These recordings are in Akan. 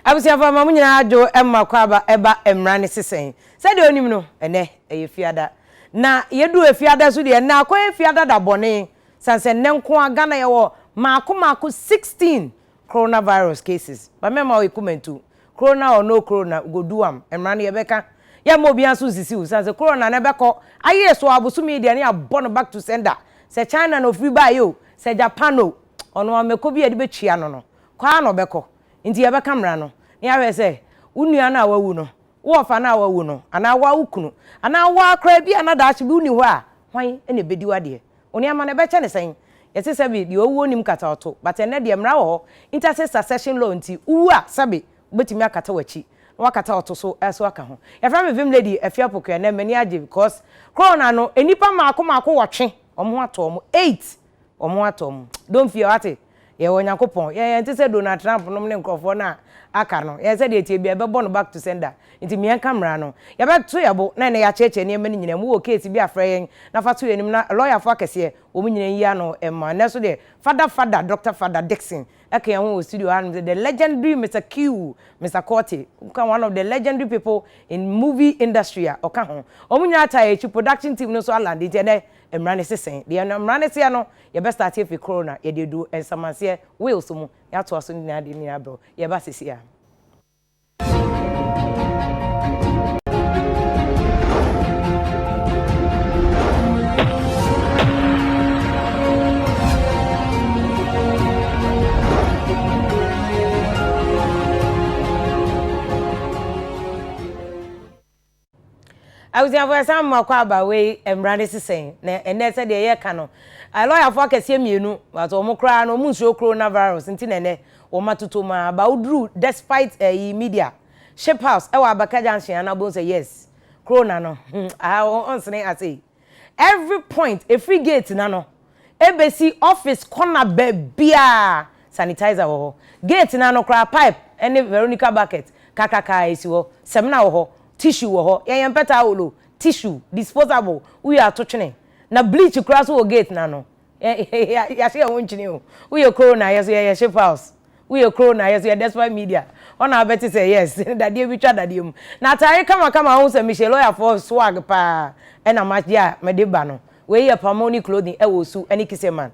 Abusia fa ma munyina ajo emma kwaba eba Mmara ne sesen. Se de onim no ene efiada. Na yedu efiada so de na akoy efiada da bone. Sanse nenko agana ye wo maako 16 coronavirus cases. Ba mema we kumentu. Corona or no corona go do am. Mmara ne yebeka. Ya mo bia so sisi sanse corona na beko. Aye so abusu media ne abon back to sender. Se China no free buy yo. Se Japan no. Ono ameko bi e de betwia no. Kwa no beko. Nti yebe kamera no ya we say unua na wawu no wo fa na wawu no ana wa ukunu ana wa kra bi ana da achi bi uni ho a hwan ene bedi wade oni ama na be che ne sen yesi se bi de owu onim kata oto but ene de Mmara wo interstate succession law nti uwu a sabe betimi akata wachi wa kata oto so eso aka ho ya fra me vim lady Afia Pokuaa na mani age because corona no enipa maako wotwe omo ato omo 8 omo ato omo don't fear ate ye wonyankopon ye nti se Donald Trump no ne nkofo na aka no ye se de tie bia be born back to sender nti me Mmara no ye be to yabo na ya cheche ne mani nyina mu wo case bi afra yen na fa to yenim na lawyer fo akese o mu nyina yi ano emma na so de father Dr. Father Dixon aka yan wo studio and the legendary Mr. Q Mr. Corte one of the legendary people in movie industry oka ho o mu nyina ta echi production team no so land nti ne Mmara ne sesen de Mmara ne se no ye be start if corona ye de do ensamanse wheels mu ya to aso ni ade ni abro ye ba sisi ya I was never some makwaba way Mmara ne sesen na ene se de ye ka no a lawyer for akese mienu but o mo kra no mu nsuo coronavirus nti nene o matoto ma ba udru despite media ship house e wa Abaka Junction na bo say yes corona no on sene ase every point a free gate na no ebesi office corner bia sanitizer wo gate na no kra pipe any Veronica bucket kakaka esi wo semna wo tissue wo ho yen peta wolo tissue disposable we are touching na bleach cross wo gate na no ya se won chini o we corona yes ya ship house we corona yes ya that's why media on our bet say yes that dey bitwa that dey na tare kama ho say Michelle lawyer for swag pa e na match dia me de ba no we ya pamoni clothing e wo su any kise man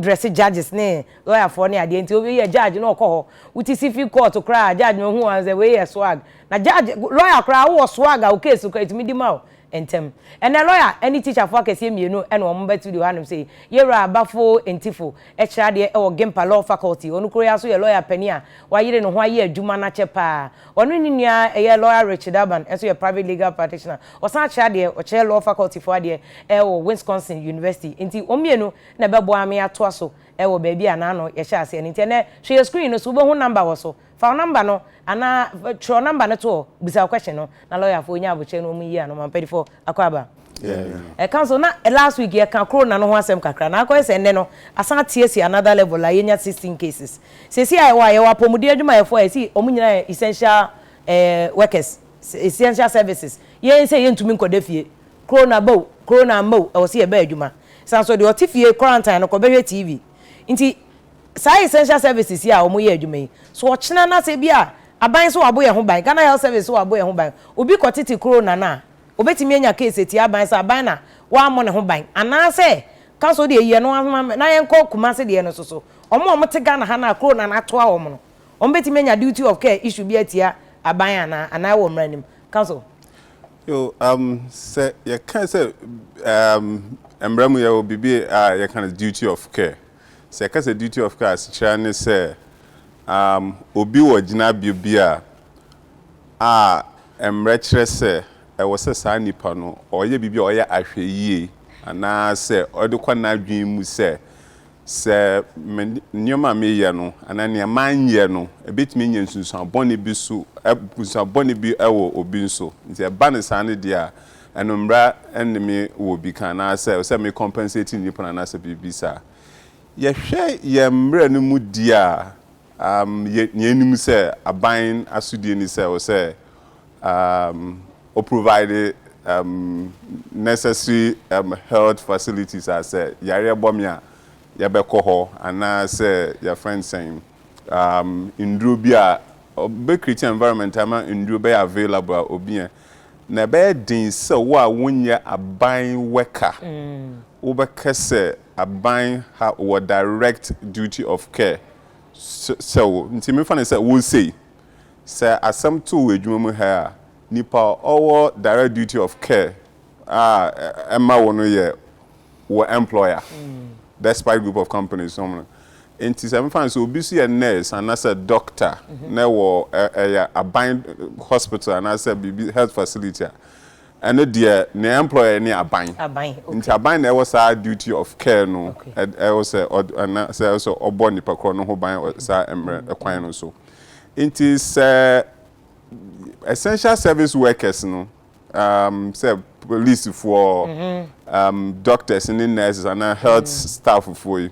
dress judges ne lawyer for ne ade nti we ya judge no ko uti sifi court kra judge no hu an say we ya swag na judge lawyer kra wo swag a case ko itimi di ma entem and a lawyer any teacher for akese mienu and wo mbatu di hanum say yera abafo entifo e kira de e wo Gempa law faculty onu kro ya so ye lawyer pania wa yire no ho aye adwuma na chepa onu ni nua e lawyer Richard Aban enso ye private legal practitioner o san kira de o kira law faculty for de e wo Wisconsin University enti o mienu na bebo ame ato aso e wo ba bia na no ye kira ase enti na hwe screen no so bo hu number wo so fa number no ana tro number no to bisa question no na lawyer for nya aboche no mu yi ano man pedi for akwaba council na last week ye kan corona no ho asem kakra na akoy se nne no asan tie another level la yenya 16 cases se si aye wa pomudi adwuma ye for ye si omunyina essential workers essential services ye say ye ntumi nkode fie corona mo e wo se ye ba adwuma san so de otifie quarantine no ko behwe TV nti sai essential services ya omo ye adwuma yi so ochina na se bia aban so wabo ye ho ban Ghana health service so wabo ye ho ban obi kotiti corona na obetimi anya case ti aban sa aban na wa mo ne ho ban ana se kanso de ye no na ye nko kuma se de no so omo te Ghana ha na corona na to a omo no omo betimi anya duty of care issue bi atia aban ana wo mranim kanso yo se ye kan se embramu ye obibi ye kan duty of care se ka se duty of care se ne se obi wo gina bia emrekere se e wo se sa nipa no oye bibi oye ahweyie ana se ode kwana adwen mu se nyoma meye no ana ne manye no ebetimi nya nsunsun bone bi so ebusan bone bi ewo obi nso nti e ba ne sa ne dia enomra enemi wo bi kan na se me compensate nipa na se bibi sa ye hwe ye mra no mu dia yenim se aban asudie ni se o se or provide necessary health facilities as yare bomia yabeko ho ana say your friend saying indru bia be create environment ama nduro be available obi na be din se wo a wonya aban worker wo be kese aban ha wo direct duty of care so nti me fa ne se wo say asem to edwuma mu ha nipa owo direct duty of care emma wono ye wo employer despite group of companies some nti se me fa so obi so ye nurse and as a doctor na wo aban hospital and as a health facility and the employer ni aban nti aban na was our duty of care no was and say also obo nipa kro no ho ban sa emre ekwan no so nti essential service workers no say police for doctors and nurses and health staff for you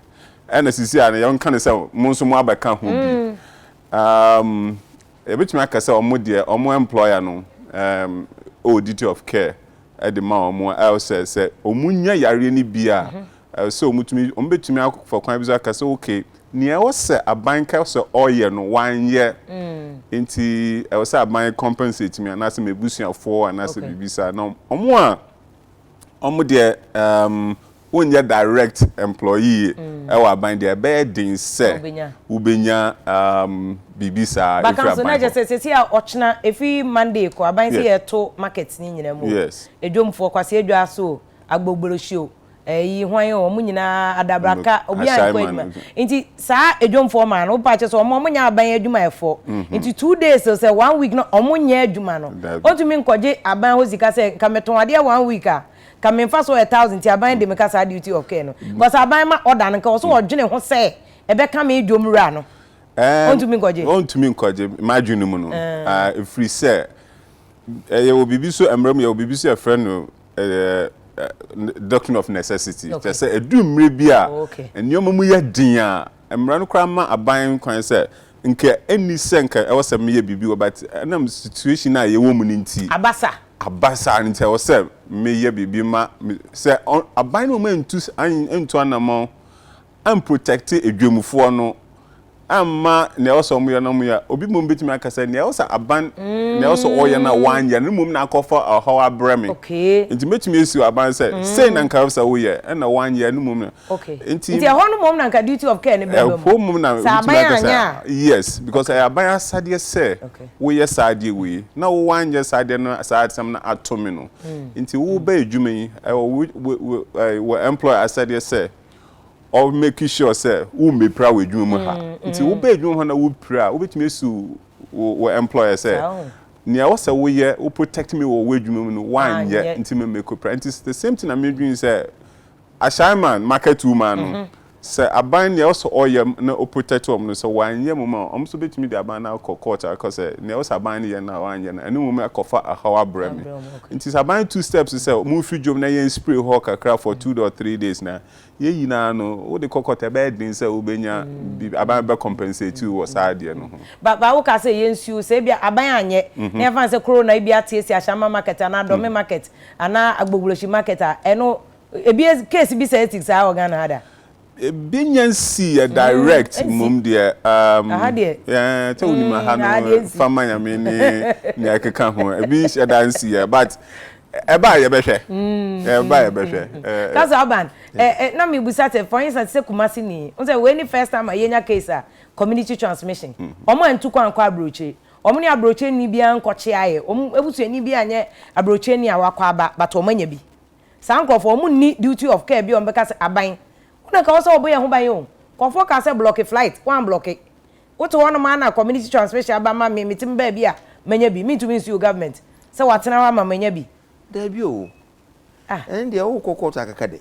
and sisi and yon kan say mo so mo abaka ho bi e bituma ka say omo de omo employer no duty of care at the man omo else say omunya yare ni bia so omutumi ombetumi for kwan bi ka say okay ni e wo say abanka so oye no wan ye nti e wo say aban compensate me na say mebusuafo ana say bibisa no omo de wonye direct employee wa aban de be din say ubenya bibisa if so na just say a ochna every Monday ko aban say to market ni nyina mu edwomfo kwase edwa so agbogboro show yi hwan o mu nyina adabraka obi an ko edwuma nti saa edwomfo ma no pa che so omo nya aban edwuma efo nti 2 days so say 1 week no omo nya edwuma no otumi nkoje aban hozika say kameton ade 1 week a kamemfa so 1000 ti aban de meka sa duty of care no because aban ma order nka so odwene ho say ebe ka me edwomura no ontumi nkoje imagine mu no free say ye obibi so emram ye obibi so a friend no doctrine of necessity just say edumre bia enyomo mu ye din a emra no kra ma aban kwan say nke eni senka e wose me ye bibi but na situation na ye wo mu nti abasa nti e wose me ye bibi ma say aban no ma ntu anamo am protect edwemufo no amma ne also mu ya na mu ya obi mum betimi akasa ne also aban ne also oye na wan ya ne mum na akofa how abrami nti metimi esi aban say na nka so wo ye na wan ya ne mum nti ho no mum na nka duty of care ne bebe ho mum na betimi akasa yes because aban asade say wo ye sade we na wo wan ya sade no sade sam na atomi no nti wo ba edwuma yi wo employer asade say or make sure say who me proud with you ha nti wo be adwuma na wo pra wo betime su wo employer say nia wo say wo ye wo protect me wo adwuma no wan ye nti me make pra nti the same thing I'm doing say a shaman market woman no say aban nia wo so oye na o protect am no so wan ye mama am so betime the aban na court because nia wo say aban ye na wan ye na enu mo me akofa ahawa brami nti aban 2 steps say mo fi jom na ye spray ho kakra for 2 or 3 days na ye yina no wo de kokota be din say obenya aban be compensate you was ade no ba wo ka say yensu say bia aban anye na fa say corona bia tiesi ashama market ana dome market ana agbogbuloshi market a eno ebi case bi say ethics a organ ada binyansi direct mum de te woni ma ha no fama nyame ni akeka ho ebi dansi but eba ye behwe that's aban na me busate for instance say Kumasi ni on say when the first time ayenya case a community transmission omo antu kwa abroche omo ni abroche ni bia nkoche aye omo ebusu ni bia anye abroche ni awakwa aba but omo nya bi sankofo omo ni duty of care bi omo ka aban una ka so obo ye ho ban yo kofo ka say block flight one block what one man na community transmission aba ma me metim ba bia manya bi me to me government say watena wa ma manya bi da bi o and dey wo kokota akakade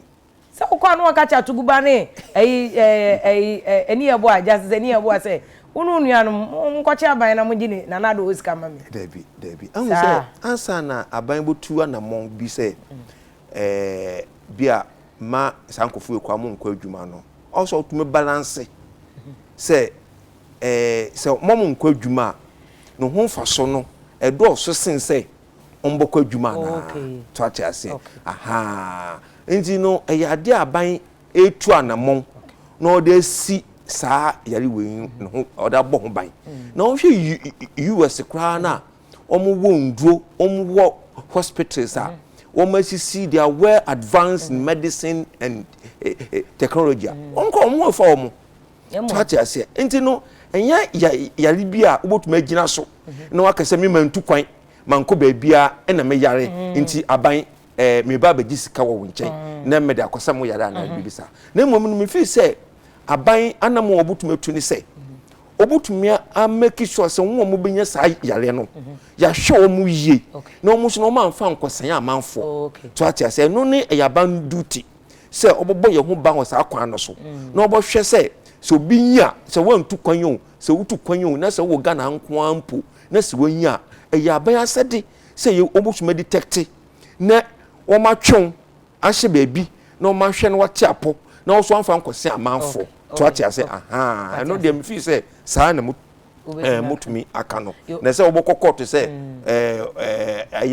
say wo kwa no waka cha tuguba ne eni ebo a just eni ebo a say unu nuanu nkoche aban na mugini na nado osika ma me da bi anu say ansa na aban botu anamon bi say bia ma sankofu ekwa mo nkwa adwuma no also to me balance say mom nkwa adwuma no ho fa so no edo so sen say ombokwa adwuma na to atiase aha nti no eyade aban etu anamon no de si saa yare we no oda bo ho ban na wo hwe US kra na omo wo nduro omo wo hospitals a omo asisi they are well advanced in medicine and technology onko omo fa omo tati ase enti no enya yare bia obotum agina so na wakase me mantu kwan manko ba bia na me yare enti aban me ba baji sika wo nchen na me da akosam yare na bibisa na mmom no me fi say aban anam obotum atu ni say obotum a make sure say wo mo benya sa yare no ya hwe wo mu yie na wo so no ma mfa nkosan amanfo to ati say no ne yaban duty say obobo ye ho ban wo sa kwan no so na obohwe say so binya say wantu kwan yo say wutu kwan yo na say wo Ghana nko ampo na say wonya yaban asede say obotum detect na wo ma twon ahye baabi na wo ma hwe no wate apo na wo so amfa nkosan amanfo to ati say aha no dem fi say sa na mutumi aka no na say obokokọ to say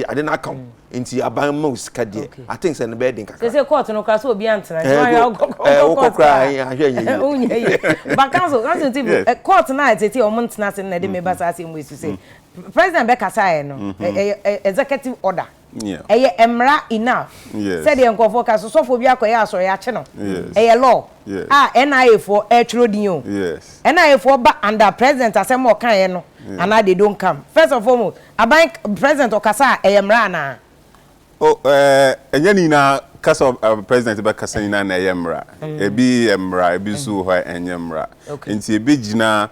ade na aka nti aban ma usika de I think say no be den kaka say court no ka so obi antena ya okokra ahwe nyi unye ba council tv court na tete o montena se na de me ba sa se mu esu say president be kasa no executive order Mmara enough said the nkofo ka so sofo bi akoye aso ya che no law NIA for etro din yes NIA for ba under president asem o kan ye no and they don't come first of all aban president okasa Mmara na enye ni na kasa president be kasa ni na Mmara ebi Mmara ebi so ho enye Mmara nti ebi gina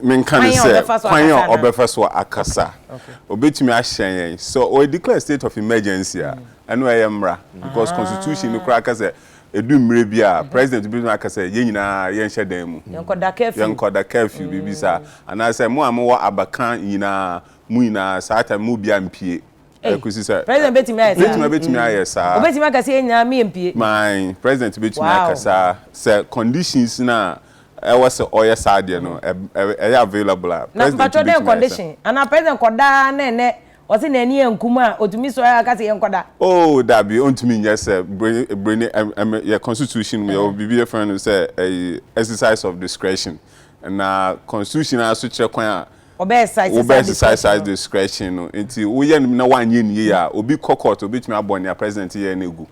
men can say kwan obefa so akasa obetumi ahyen so we declare state of emergency and we Mmara because constitution no kra akasa edu mmere bia president bi no akasa ye nyina ye nhye dan mu yankoda curfew bibisa ana say mo amwo abakan nyina mu nyina saata mu bia mpie kusi say president betimi ayesa obetimi akasa ye nyina me mpie my president betimi akasa say conditions na was oya sade no available president na condition and president koda na o se na ni enkuma otumi so ya ka se yenkoda oh that be ontumi nyese bring your constitution we be be friend say exercise of discretion and constitution aso kire kwan obe exercise discretion no enti wo ye na wanye ni ya obi court obi tumi abone president ye na egu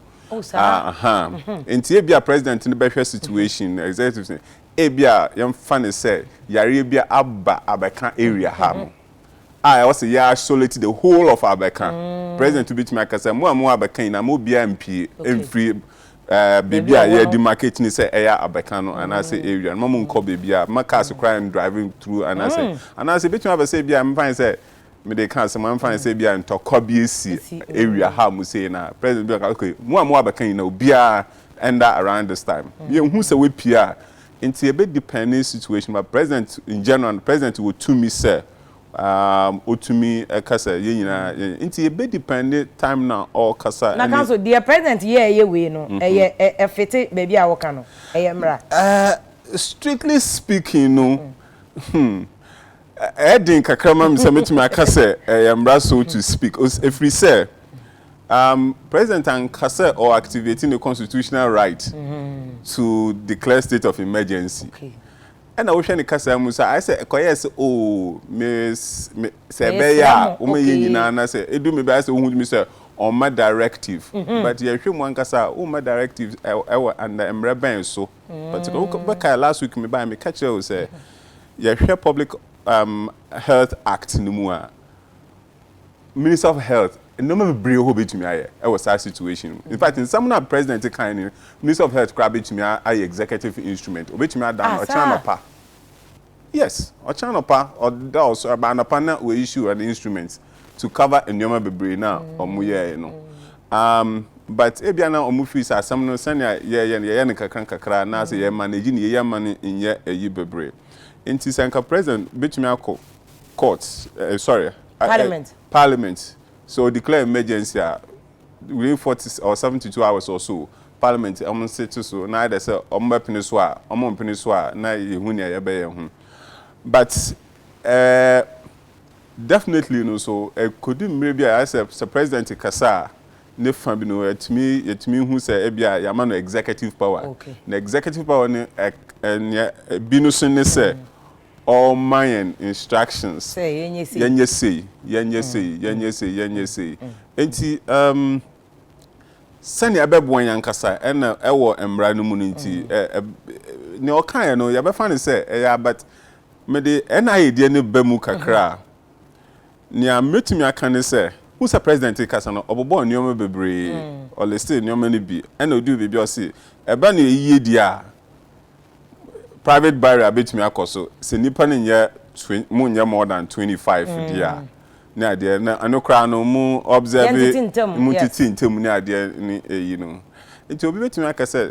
enti e bia president no be hwe situation executive ebia yemfa ne say yare bia abeka area ha I was isolate the whole of Abeka president to beat my kasa mo abeka na mo bia mp free bibia ye demarcate ni say eya Abeka no and I say area mo nko bibia makas crime driving through and I say beat me say bia am fine say me dey can say am fine say bia ntoko biesi area ha mo say na president bia okay mo Abeka na obia end around this time ye hu say we pia into a bit depending situation but president in general president will to me say otumi kasa ye nyina into a bit depending time now all kasa na council the president ye we no e fete baby a woka no Mmara strictly speaking no edin kakrama me say metumi akasa Mmara so to speak if we say president and kasa or activating the constitutional right to declare state of emergency. And I wish any kasa musa I say yes miss sebeya o me nyina na say edu me ba say hu me say on my directive but ye hwe mu ankasa o my directive and Mmara ben so but go last week me ba me catch you say ye hwe public health act no mu a Minister of Health no me bring ho betumi aye e was that situation in fact in some na president kind Minister of Health grab betumi aye executive instrument obetumi adan o channel pa yes o channel pa or those about na we issue an instrument to cover enyoma bebre na omuye no but ebia na omu free sa some no sanya ye ne kakra na say ye manage ne ye man nye eyi bebre enti sanka president betumi akọ court parliament so declare emergency within 40 or 72 hours or so parliament sit so na they say ompene so a na yehu ne ye be yehu but definitely no so could maybe I say president kasa ne fa bi no yetumi hu say ebia yama no executive power na executive power ne bi no so ne say all my instructions say yenye say enti sani abebo yankasa na ewo emra no mu nti ne okan no ya be fa ne say but me de na idea ne ba mu kakra ne ametumi aka ne say who's the president kasa no obobo nyoma bebre or let's say nyoma ne bi na odu bi o say eba na yiye dia private barrier betumi akoso se nipa ne nya mu nya more than 25 dia na dia na anokra no mu observe mu titintem na dia ni eyi no nti obi betumi aka say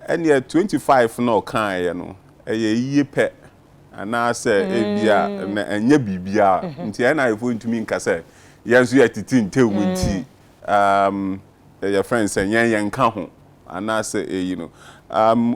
ene 25 no kan ye no eye yiye pe ana say ebia na enya bibia nti na ifo ntumi nka say yanzu ya titintem nti your friends yen ka ho ana say eyi no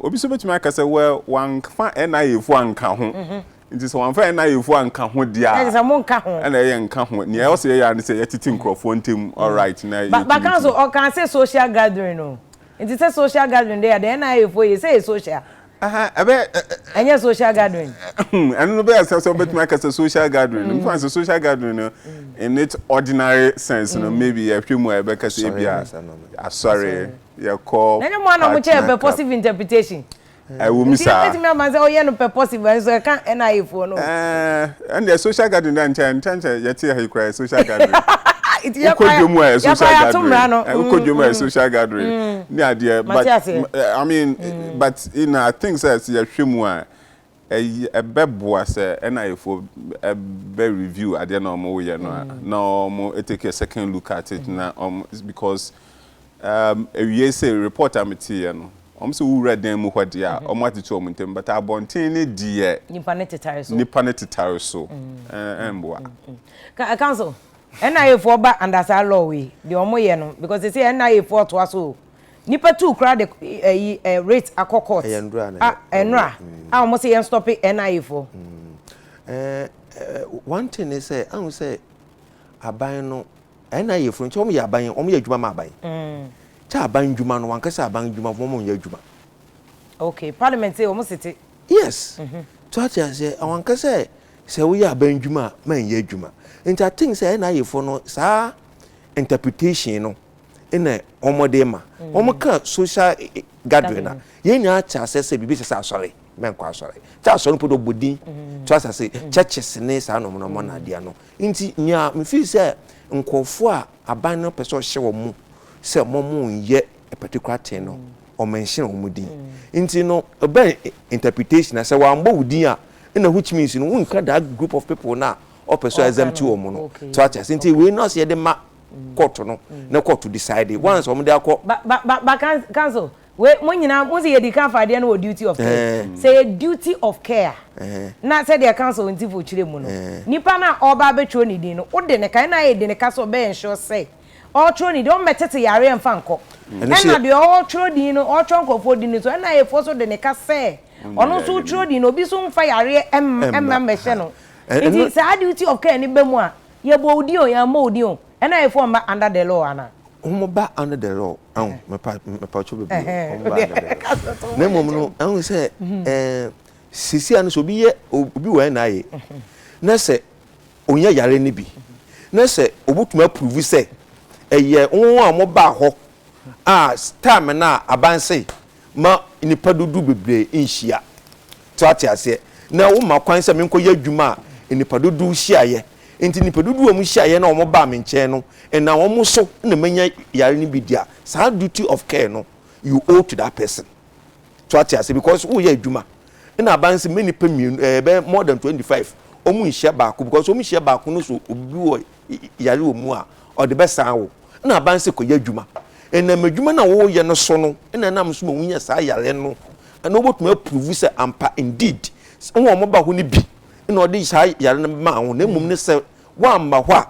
obi so betumi aka say well wan fa NIA-fo anka ho nti so wan fa NIA-fo anka ho dia e say mo nka ho na ye nka ho ne e say ya ne say yetiti nkrofo ntem all right na but can so or can say social gathering no nti say social gathering there the NIA-fo you say social anya social gathering and no be say betumi aka say social gathering no say social gathering in its ordinary sense no maybe a few more be say bia sorry you call na mo na mo che be positive interpretation I will miss her. Let me man say oh you no possible so can NIA-fo no and the social gathering dan chan yeti ha cry social gathering it you kodwomu a social gathering kodwomu a social gathering ni ade but I mean but in I think says you hwemu a beboa say NIA-fo be review ade na omo ye no na omo take a second look at it na because we say report amity no so who read them what they are to them but abontin ni die nipa ne tetare so emboa council NIA-fo ba under sa law we the omo ye no because they say NIA-fo to aso nipa two crowd rate akokot enra omo say stop NIA-fo one thing is say I say aban no NIA-fo nti omo ye aban omo ye adwuma ma aban cha aban dwuma no wankasa aban dwuma fo mo nya dwuma okay parliament say omo city yes to atia say wankasa say we aban dwuma man ye dwuma nti I think say NIA-fo no sa interpretation no ina omo de ma omo ka social gathering na ye nya cha say bibi say asori men kwa asori cha asori podo bodin to asa say churches ne sa no mo na dia no nti nya me feel say nkofo a aban no person hye wo mu say momo ye a particular thing no o mention omudi nti no oba interpretation na say wambo wudin a na which means no wonka that group of people na o person exempt omo no to attest nti we no say de ma court no na court to decide once omo de akọ but cancel we mo nyina mo say ye kan fa de na duty of care say duty of care na say the council nti fo chire mu no nipa na oba betwo ni din no wo de ne kan na ye de ne ka so be ensure say all troni don metete yare emfa nko na de all troni no all tronkofo di ni so na ye fo so de ne ka say ono so troni no bi so mfa yare mehye no it is a duty of care ni be mu a ye bo odi o ya ma odi o na ye fo mba under the law ana omo ba under the law me pa cho be omo ba na mom no an say sisi an so bi ye obi wa na ye na say onya yare ni bi na say obutuma approve say eye won a mo ba ho star na abanse ma nipa dudu bebre nhia to atiase na wo ma kwan se me nko ya dwuma nipa dudu hia ye enti nipa dudu am hia ye na wo ba me nche no na wo mo so na manya yare ni bidia sa duty of care no you owe to that person to atiase because wo ya dwuma na abanse me nipa be more than 25 omu nhia ba ko because omu nhia ba ko no so obi wo yare omu a or the best awo na abanse ko ya dwuma na madwuma na wo ye no so no na nam so wunya sa yare no na obotuma prove say ampa indeed wo mo ba ho ni bi na odi sa yare no ma ho na mum ne se wa mma ho a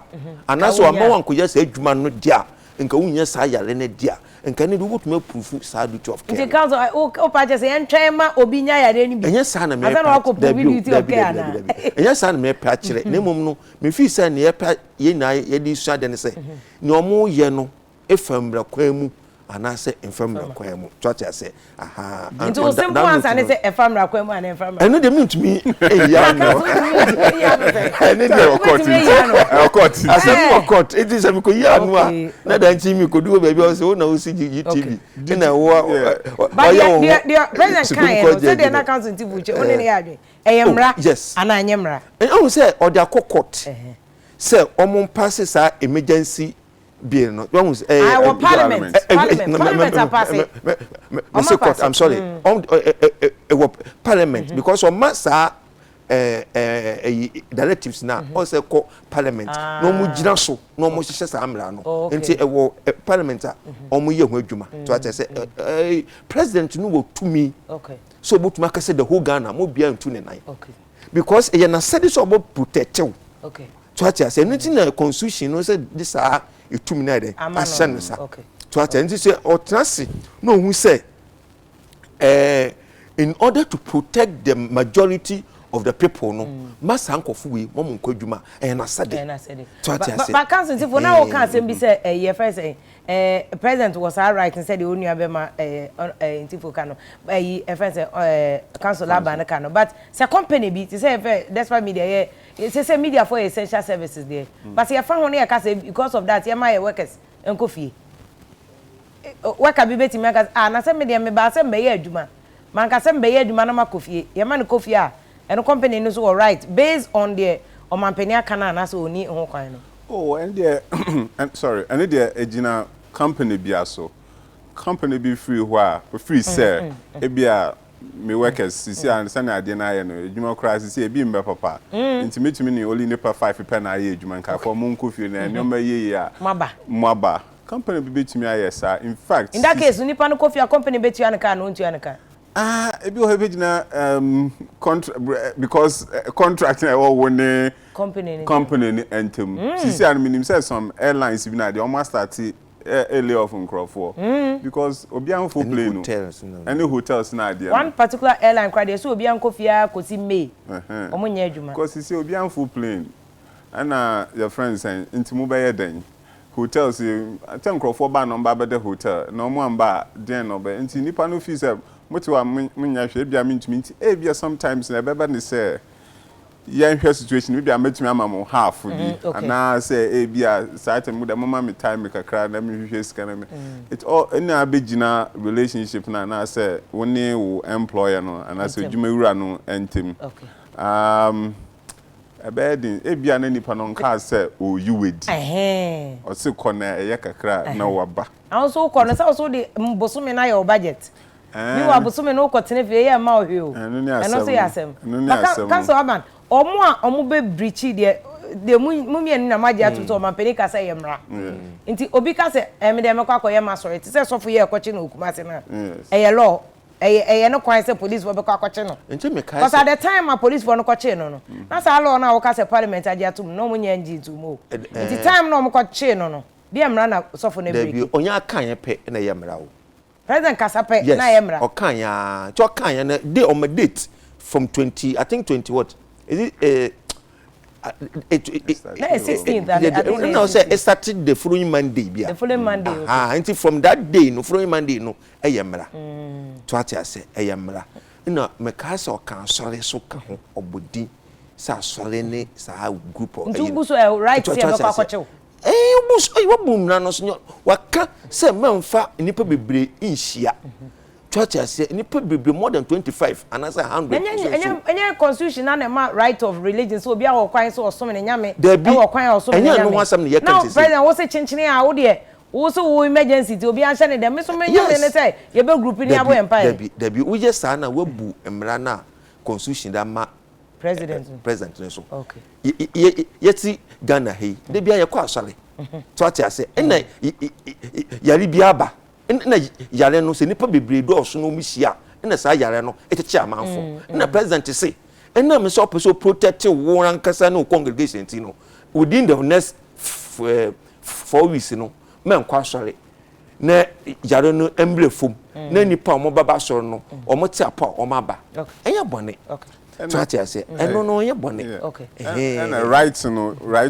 anaso wa ma wan ko ya sa dwuma no dia nka wunya sa yare na dia nka ne obotuma prove sa duty of care nti council o pa je say entwen ma obi nya yare ni bi enya sa na me asa na ko prove duty of care na enya sa na me pa kire na mum no me fi say na ye pa ye na ye di su ade ne say ne omo ye no efamra kwemu anase efamra kwemu to ati ase aha nti o simple answer ne say efamra kwemu and efamra eno de mintumi eya no eno de court asem court it is am ko ya no a na da nti mi ko du baby o say o na o si TV na wo the president kan say the na council nti buche o ne ne ya dwe eyemra ana anyemra o say o de court say omo pass sa emergency bill no parliament pass court I'm sorry parliament because on massa directives na also call parliament no mu gina so no mu hye sa amra no enti parliament a omu ye ho adwuma to ate say president no wo tumi so botuma ka say the whole Ghana mo bia ntu ne nan because e na said so about protect to ate say anything na constitution no say this are etumi na de ashan sa to ate nti say otrase no hu say in order to protect the majority of the people no masa ankofu we mom nkwadwuma na sade to ate say but council if we now can say be say your first president was all right and said the only abema intifo kano first council laban kano but say company be say that's why media say media for essential services there but you found one here because of that my workers enkofi worker be beti me na say media me ba say meye adwuma man ka say meye adwuma na makofie ye man kofi a and company no so all right based on the omampania kana na so oni ho kwan no oh and there and sorry and there ejina company biaso company be free where free sir e bia me workers sisi and say na ade na aye no ejuma kra sisi e bi mbe papa intimately ni only nepa 5 pe na aye ejuma nka for mon kofi na nyoma ye ya maba company be betimi aye sir in fact in that case nipa no kofi a company betu an ka no ntu an ka ebi o have na because contract na all one company ni entem sisi an minim say some airlines bi na dey almost start lay off Nkrofo because obian for plane any hotels na dey one particular airline crowd so obian kofia kosi May omunya adwuma because sisi obian for plane and your friends say intimu be yeden hotels tell Nkrofo ba number be the hotel no mo amba den no be inti nipa no fi say motiwa munya hwe bia mintumi bia sometimes na beba ne say yan situation bia metumi amamo half bi ana say bia site mu da mama me time kakra na me hwe sika na me it all ina abegina relationship na say woni wo employer no ana say dwumawura no entem abedin bia na nipa no nka say o yuwedi o se kona eye kakra na waba also kona say also the mbosome na your budget you are bosome no kotene fie ye ma ohwe o eno so yasem cancel aban omo a omo be breach de mumie ni na maji atuto o mampeni ka say yemra nti obi ka say me de mekwa akoye ma sorry ti say sofo ye ekoche na okumase na eye law eye no kwan say police wo be kwa akoche no nti me ka because at the time police wo no koche no na say law na wo ka say parliament aji atum no munya nji tumo nti time no mo koche no bi emra na sofo na break bi onya kan ye pe na yemra wo president Kasape na yemra okanya to okanya na day on my date from 20 I think 20 what is it 16th I think no say it started the following Monday bia the following Monday until from that day no following Monday no yemra to atia say yemra na me ka say okan sore so ka ho obodi sa sore ne sa group of ntu so right here me kwa kwache bus wabum na no so waka say memfa nipa bebre inhia church ase nipa bebre more than 25 and as 100 enya constitution na ma right of religion so obi a wo kwan so osome ne nyame e wo kwan osome ne nyame enya no wasam ne yekan say president wo se chinchini a wo de wo so wo emergency ti obi anhye ne dem me so me nyame ne say ye be group ni abo empire debi wo je sa na wabu emra na constitution da ma president ne so okay yeti Ghana hey de bia ye kwa asale to ati ase na yari bia ba na yare no se nipa bebre do so no muhia na sa yare no eteche amanfo na president say na me so person protect wo rankasa no congregation ti no within the next 4 weeks no men kwa asale na yare no embre fom na nipa mo baba so no o mo ti apa o maba enya bone so ati ase eno no ye bone okay and right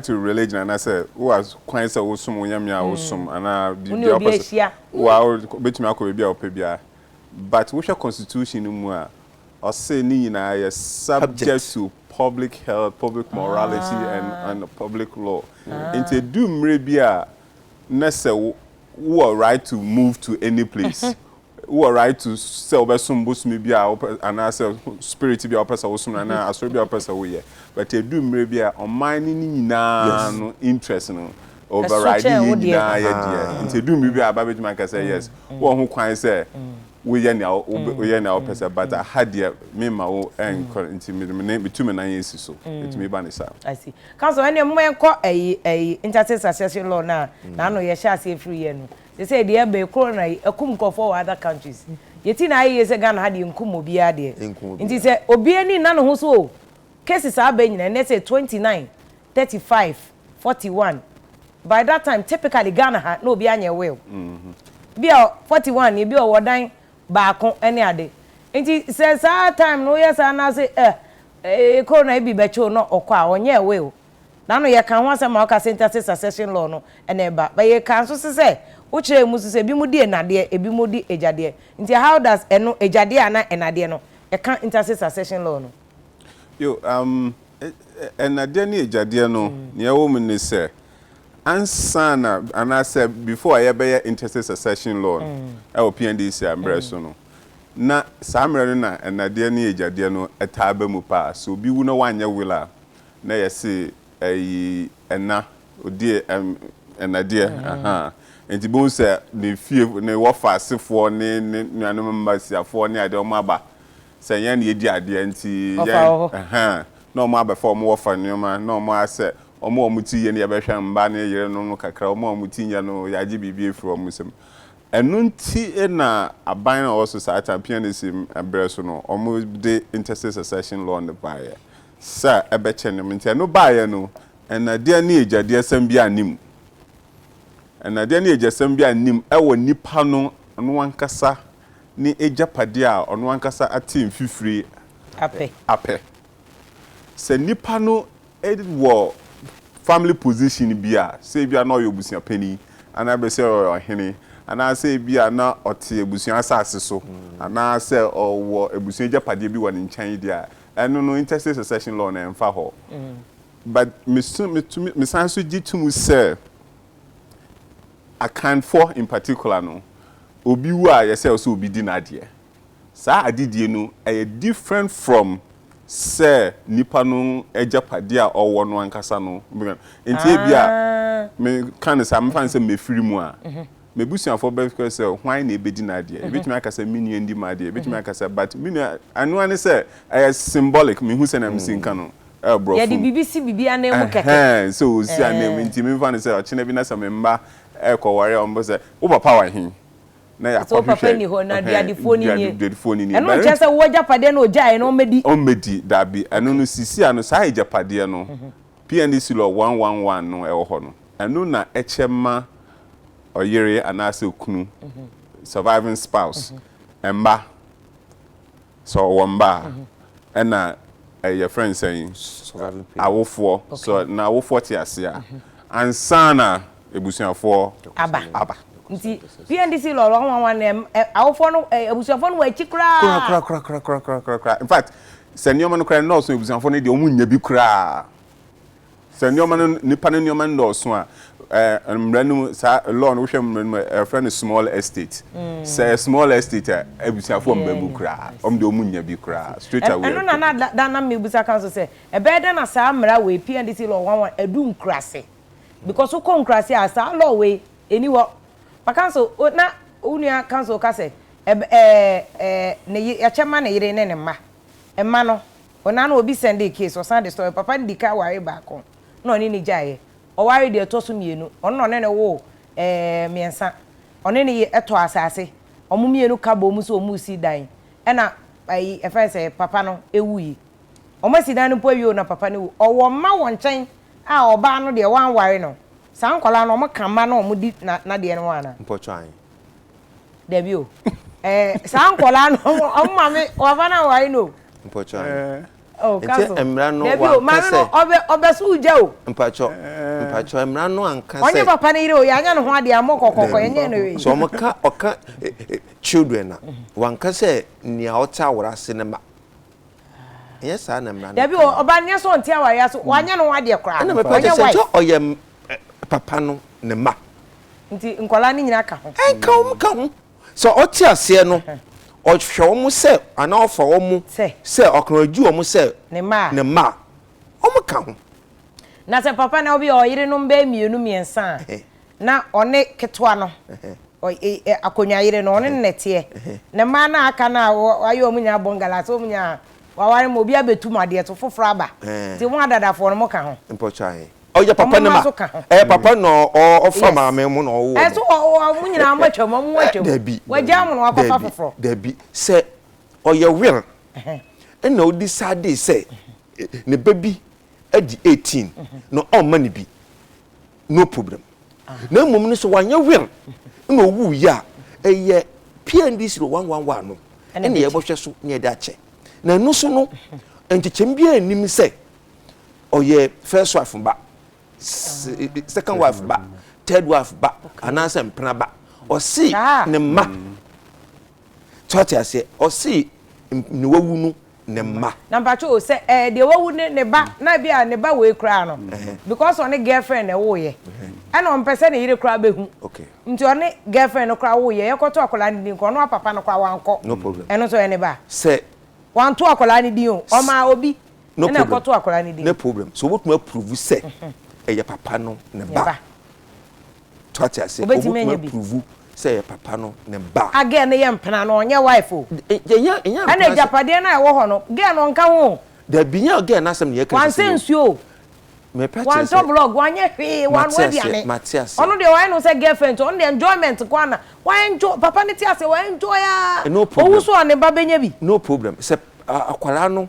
to religion and I say who was quite say osum onyame a osum ana bi opposite wow betimi akọ bia opebia but which constitution mu a or say ni na is subject to public health, public morality and public law. Into do mrebia nese who are right to move to any place. Who are right to sell besum bus bia and I say spirit bia person osum na asori bia person we ye. But they do mrebia on mining na no interest no overriding na ye into do mrebia aba betuma ka say yes. Wo ho kwan say we now person but I had there me my own intimate between na yes so it me ban isa I see council any mo enko interstate succession law na no ye sha say free ye no they say the be kro na akum ko for other countries yeti na ye say Ghana had nkum obi ade nti say obi ani na no ho so cases aba nyina na say 29 35 41 by that time typically Ghana had no obi anya will bia 41 ye bia wodan baako ene ade nti say saa time no yes na say corona bi becho no okwa onye we o na no ye kan ho asema oka synthesis succession law no ene ba ye kan so say wo kire mu so say bi mu di enade ebi mu di ejade nti how does eno ejade ana enade no e kan synthesis succession law no yo enade ni ejade no ne wo mu ni say ansana and I said before I ever interstate succession law our PNDC ambreso no na samre na enade na ejade no etaba mu pa so bi wu no wanya wila na yesi ena odi enade aha enti bon se ne fie ne wofa asefo ne nuanom mbasiafo ne ade o maba se yan ye di ade enti aha no mo aba for mo wofa nyoma no mo ase omo ti ye ne yebehwa mba ne yere no kakra omo ti nya no yaje bibie from musem enu nti na aban na also society PNC abreso no omo de interstate succession law ne baye sa ebeche ne nti no baye no enade na ejade asem bia anim enade na ejesem bia anim ewo nipa no ankasa ni ejapade a ono ankasa atim fifiri ape se nipa no edwo family position bia say bia na oyobusia pani ana be say ohene ana say bia na ote ebusia asase so ana say owo ebusia japade bi woni nchan dia eno no interstate succession law na emfa ho but me sanso gitumu say account for in particular no obi wu a yese so obi di na de sa adidie no different from say nipa no ejapade a owo no ankasa no enti bia me kan say am fan say me free mu a me busuafo be because say hwan na ebedi na de ebetumi akasa minu ndi ma de ebetumi akasa but minu anu ane say symbolic me hu say na msinka no bro ya di BBC bibia na emu keke so si anem enti me fan say ochine bi na say me mba ekoware ombo say wo papa wa hin na ya so papa ni ho na dia di phone ni eno che say wo japade na ojae na omedi dabi eno no sisi ano sai japade no PNDC law 111 no ewo ho no eno na echema oyere anase okunu surviving spouse emba so womba ena your friend saying surviving awofo so na awofo ti asia ansana ebusuafo aba nti PNDC law 111 awofo no ebusuafo no wa kra in fact senior man kra no so ebusuafo no de omunya bi kra senior man nipa no nyoma ndo so a mranu sa law no hwe mranu friend small estate say small estate ebusuafo mbabu kra de omunya bi kra straight away eno na na mebusa council say ebeda na sa mra we PNDC law 111 edu nkrase because who come nkrase as law we eniwo council na unia council ka say ne ya chema na yire ne mma emma no ona na obi send a case o send the story papa ndika ware back on no ni jaye o ware de to so mienu ono ne wo miensa one ne eto asase omo mienu ka bo mu so omu si dan e na ai e fa say papa no ewuyi omo si dan no po wi na papa no owo ma won chen a oba no de wan ware no san kola no mo kama no mo di na de no wana mpotwan debio san kola no o ma me o fa na ware no mpotwan Oh, Enti Mmara no wa kase. Obesu uja o. Mpacho Mmara no anka Onye papa ne yire o ya nya no ho ade amokokoko yenye no we. So oka children na wanka say nia ota worase ne ma. Yes, na Mmara. Dabi oba nya so ntia wa ya so wanya no ho ade kra. Na me papa say oyem papa no ne ma. Nti nkola ni nyina ka ho. Ka ho. So oti ase no ohwe omo se ana ofa omo se okran aju omo se ne ma omo ka ho na se papa na obi oyire no mba mienu miensa na one ketwa no akonya yire no one nnete ne ma na aka na ayo omo nya bongala so omo nya waware mo obi abetu made to foforo aba ti mo adadafo no mo ka ho impochai oya papa ne ma papa no ofa ma me mu no wo so mo nyina matwam mo matwam wagya mo no akofa foforo dabi se oya will na odi sade se ne baby adi 18 no on money bi no problem na mum ni so wanya will na owu ya eye PNDC 111 no ene ye bohwe so ne da che na no so no enchechem bia anim se oye first wife ba second wife ba third wife ba anasa mpena ba o si ne ma ase o si ne wawu no ne ma na mpacho se de wawu ne ba na bia ne ba we kra no because on girlfriend e wo ye ana on pese ne yire kra behu okay nti on girlfriend no kra wo ye yekoto akola ni ko no papa no kwa wanko no problem eno so ne ba se wanto akola ni din o ma obi no na yekoto akola ni din no problem so what me prove se eye papa no ne ba twati ase obetime prove say papa no ne ba again ye mpena no onye wife o enya ana japade na wo ho no ge no nka ho da binya again na asem ne yeka wan sensuo me pete wan to blog wan ye hwe wan wadiane ono de wan no say girlfriend ono de enjoyment kwana wan enjoy papa ne ti ase wan enjoy ya owu so ne ba benya bi no problem se akwala no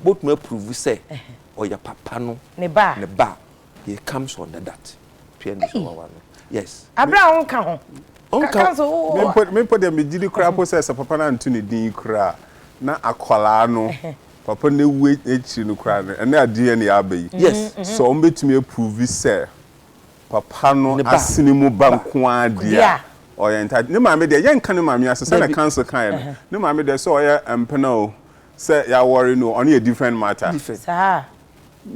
both me prove say oya papa no ne ba he comes under that PNDC 111 yes abra on ka ho me put them jiri kra process papa na ntu ne din kra na akwala no papa ne we echi no kra na ade ne abai yes so on betumi approve say papa no asini mu banko ade oriented ne ma me de yen kan ne ma me asese na cancel kan ne ma me de so oya empena o say ya worry no on a different matter sa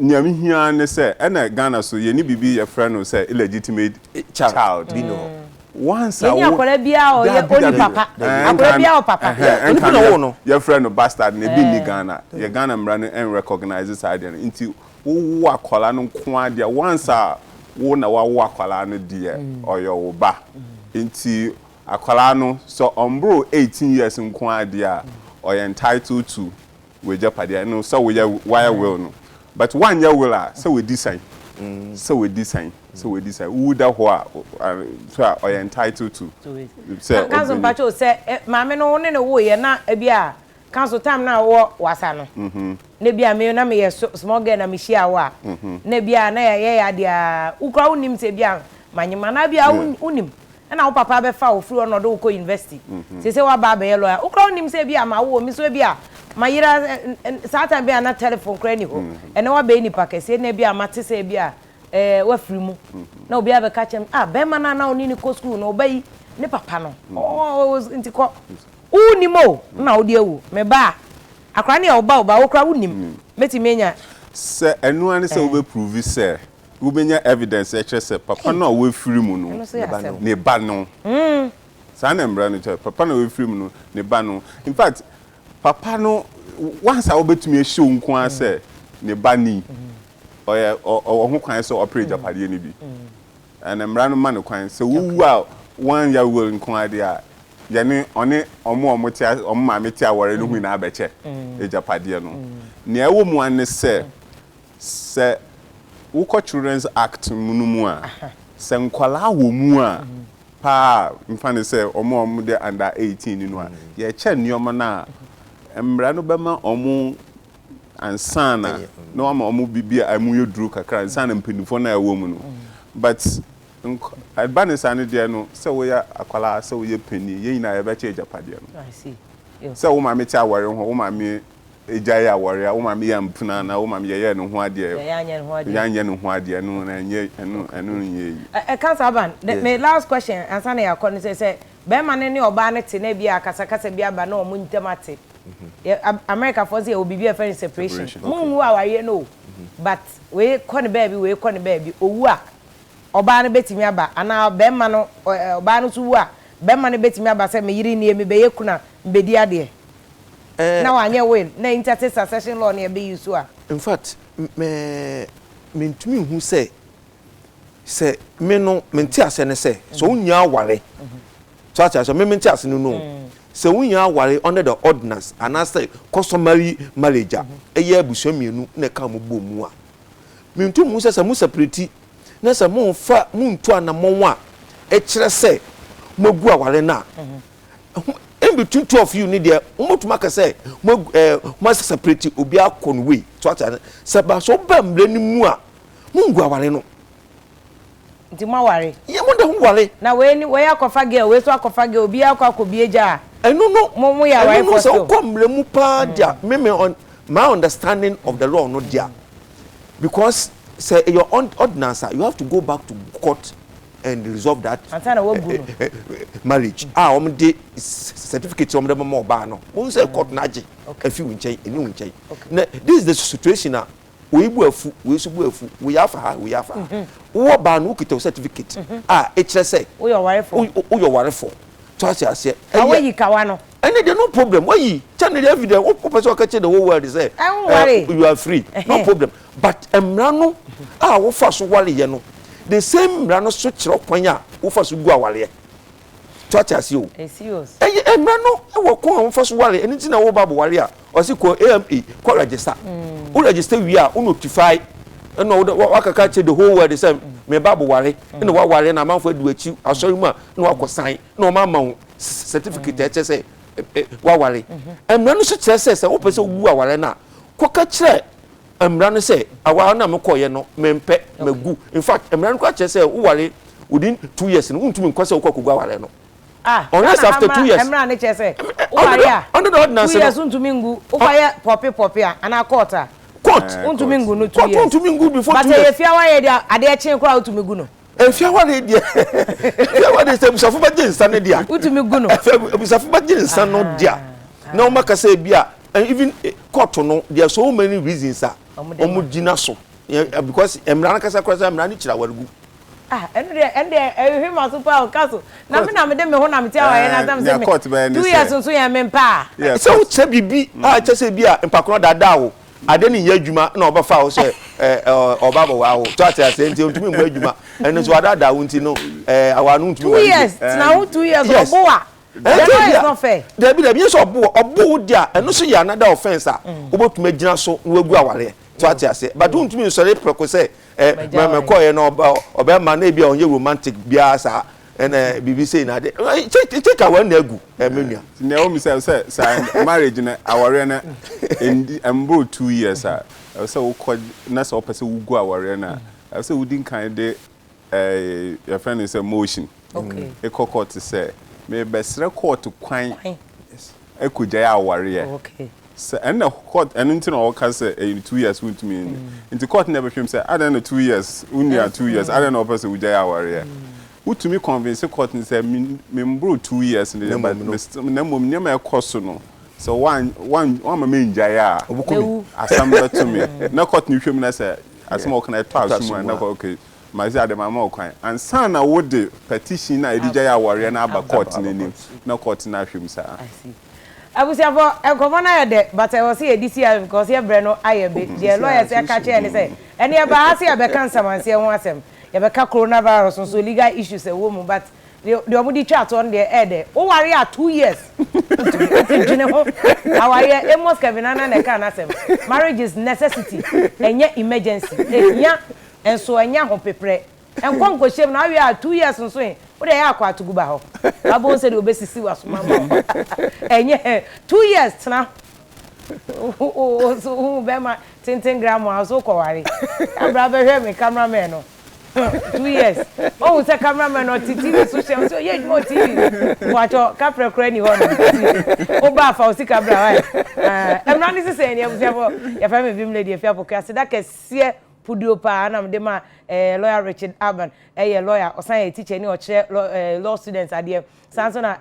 nyame hia ne say na Ghana so ye ni bibi ye friend no say illegitimate child you know once I akola bia o ye oni papa akola bia o papa oni na wo no your friend no bastard na bi ni Ghana ye Ghana mra no en recognize this idea nti wo akola no ko ade once wo na wo akola no de oyo wo ba nti akola no so ombro 18 years nko ade or entitled to we jeopardy no so we why will no but one year will so we design so we design who da ho so or entitled to say council pacho say maame no ne wo ye na bia council time na wo wasa no ne bia me na me small girl na me shia wa ne bia na ye ya dia ukra unim se bia manyima na bia unim na wo papa be fa wo free no do ko university se wa ba be lawyer ukra unim se bia ma wo mi so bia mayira satan bia na telephone kra ni ho ene wa be ni pakese ne bia mate se bia wa free mu na obi abe ka chem be ma na oni ni ko school no obai ne papa no nti ko unimo na odi ewu me ba akra ne oba wo kra unim meti menya se enu ani se we prove se we benya evidence e say papa no we free mu no ne ba no sa na mbra no papa no we free mu no ne ba no in fact papa no once I obetumi show nko an say ne ba ni ho kwan so operate japade ni bi and mbra no man kwan so wu a one year will nko ade a yene one omo tia omo ma metia wore no hu na abeche japade no ne ewo mu an se Uko Children's Act munumu a se nkwala wo mu a pa mfane se omo de under 18 no a ye che nioma na mbra no bema omo ansana no ama omo bibia amu yeduru kakra ansana mpenifo na ewo mu no but advantage ane de no se wo ya akwala se wo ye peni ye nyina ye be che japade no I see se wo ma me ti aware ho wo ma me ejaya warrior wo ma me yam puna na wo ma me ye no ho ade yanye no ho ade no na nye enu nye cancer ban my last question answer na yakọ say be ma ne oba ne te na bia kasa bia ba na omu ntemate America for say obi bia friend separation mu awaye no but we kọ ne baby owu a oba ne betimi aba ana be ma no oba no so wu a be ma ne betimi aba say me yiri ni emi be ye kuna mbedi ade now anya will na interstate succession law na be use a in fact me ntumi hu say me no menti ase ne say so unya aware so me menti ase no so unya aware under the ordinance and as say customary marriage eye abuso mienu na ka mo bom mu a me ntumi hu say mu separate na say mo fa mu ntu anamon a e kire say mo gu aware na in between two of you need there umotuma ka say mo separate obi akonwe so ata se ba so bambre ni mu a mo ngu aware no nti mo aware ye mo de ho ware na we akofa girl we so akofa girl obi akobi eja no mo ya ware for so kombre mu pa dia me on my understanding of the law no dia because say your ordinance you have to go back to court and resolve that marriage de certificate om de mo ba no won say court na age afi winchen eni winchen na this is the situation we bu afu we su bu afu we yafa wo ba no ukita certificate e kire say wo your ware for to ase awe yi kawa no any there no problem why you channel evidence what person ka che the whole world say you are free no problem but emra no wo fa so wale ye no the same rano so chiro kwanya wo fa so gu awale church as you serious emra no wo ko wo fa so wale eni na wo ba bo wale a o si ko AMA ko register wo register wi a wo notify no wo akaka che the whole world say me ba bo wale ene wa wale na manfo adu achi asori mu a na wa ko sign na o ma ma certificate e che say wa wale emra no so che say wo pese gu awale na ko ka kire emra no say awa na me koye no mempe magu in fact emra no kwa che say wo wale within 2 years no untumi nkwase wo kwaku awale no unless after 2 years emra no che say wo wale a under the ordinance 2 years untumi ngu wo kwaye popi a ana court untumi ngu no 2 years untumi ngu before 2 years but efia wa ye dia ade eche kwa untumi gu no efia wa ye dia efia wa de say busafo ba jinsa ne dia untumi gu no busafo ba jinsa no dia na o maka say bia even court no there are so many reasons omugina so because emra na kasa kwasa emra ni kira wargu ende him super kaso na me de me ho na me tia wa ye na sam se me 2 years so ya me mpa so che bibi che se bia mpakono dada wo ade ni ya adwuma na oba fa wo se oba bo wa wo to ati ase nti ontumi mu adwuma ene so dada wo nti no awa no ntumi 2 years na 2 years obo wa that is not fair Debi so obo dia eno so ya another offense a obotuma gina so wagu awale to ati ase but ntumi sori preko say me koye no oba ma na bia onye romantic bia sa ene bibi say na de take away na agu menua na o mi say marriage na aware na embo 2 years a say wo na say opese wo gu aware na say wo din kan de your friend is a motion okay e court say me besre court kwan ekujaya aware okay so and the court and until all can say 2 years won't mean into court never him say I don't know 2 years only 2 years I don't know person with jaya aware who to me convince court and say me bro 2 years in the but na mom nyama e cost no so one me jaya assembly to me na court ni hwem na say asem can I talk to na okay my say the mama kwan and sana would the petition na edija ya warrior na aba court ni na court na hwem sa I see abusiafo governor ya de but I was here this year because here breno ayebe the lawyer say catch any say any aba hase ya be kan samanse ho asem ya be ka coronavirus so legal issues e wo mu but the omudi chat on the air o ware ya 2 years jine ho awaye emos kevinana na kan asem marriage is necessity enye emergency enya enso enya ho pepre enkonko shem na awe 2 years nso e o de ya akwa atuguba ho abo se de obesisi wasoma mo enye 2 years na so be ma 10 gram so ko ware abra be hwe me cameraman no 2 years. Oh, it's a cameraman or TV social. So yeah, more TV. Watch your capra cranny one. Oh, bath or sick abra. I'm not saying you have your family lady if you have a that can see Pudio pa na mde ma lawyer Richard Alban lawyer or sign a teacher ni or chair law students are there. Sanso na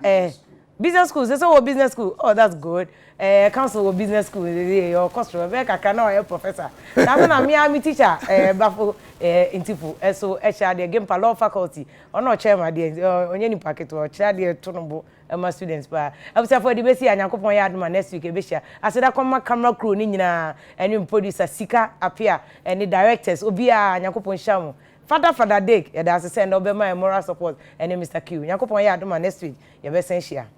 business school, so business school. Oh, that's good. Council of business school, your customer, I cannot professor. That's not me, I'm a teacher, Buffalo, Intifu, so HR, the game law faculty, or not chairman, on any packet or chair, dear Tonobo, and my students. But I was for the best year, and I come yard my next week. I said, I come my camera crew, Nina, and you producer Sika, Afia, and the directors, Obia, and Yakupon Shamu. Father Dick, and as I said, Obama and moral support, and Mr. Q. Yakupon yard my next week, your best share.